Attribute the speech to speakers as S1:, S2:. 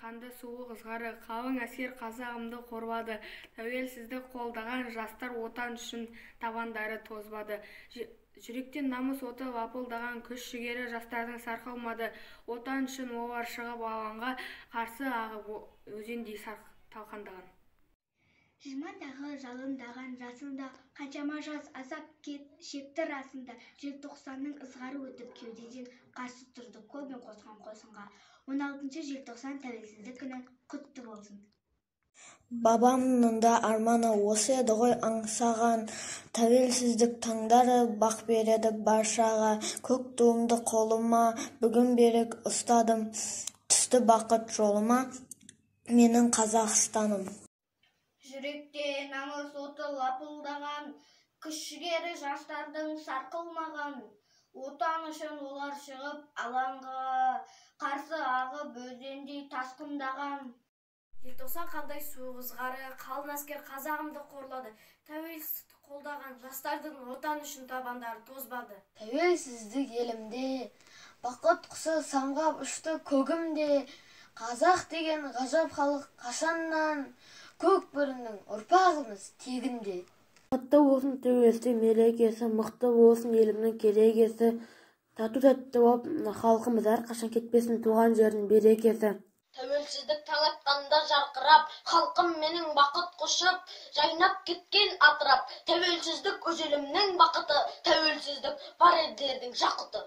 S1: қанды суық ызғары қалың әскер қазағымды қорғады. Тәуелсіздік қолдаған жастар отан үшін табандары тозбады. Жүректен намыс оты лапылдаған күш-жігері жастардың сарқылмады. Отан үшін олар шығып алаңға қарсы ағып өзендей талқандаған.
S2: 20-дағы жалындаған жасында қаншама жас азап шекті расында. Желтоқсанның ызғары өтіп кеудеден қарсы тұрды көбін қосқан қосынға. 16 желтоқсан тәуелсіздік күні құтты болсын.
S3: Бабамның да арманы осы еді ғой аңсаған. Тәуелсіздік таңдары бақ береді баршаға. Көк туымды қолыма бүгін берік ұстадым. Түсті бақыт жолыма менің Қазақстаным.
S2: Жүректе намыс оты лапылдаған, күш-жігері жастардың сарқылмаған. Отан үшін олар шығып алаңға қарсы ағып өзендей тасқындаған.
S4: Желтоқсан қандай суық ызғары, қалың әскер қазағымды қорлады. Тәуелсіздік қолдаған жастардың отан үшін табандары тозбады.
S5: Тәуелсіздік елімде, бақыт құсы самғап ұшты көгімде. Қазақ деген ғажап халық қашаннан, көк бөрінің ұрпағымыз тегінде.
S6: Құтты болсын тәуелсіздік мерекесі, мықты болсын елімнің керегесі. Тату-тәтті болып халқымыз әрқашан кетпесін туған жердің берекесі.
S5: Тәуелсіздік таң атқанда жарқырап, халқым менің бақыт құшып, жайнап кеткен атырап. Тәуелсіздік өз елімнің бақыты, тәуелсіздік бар елдердің жақұты.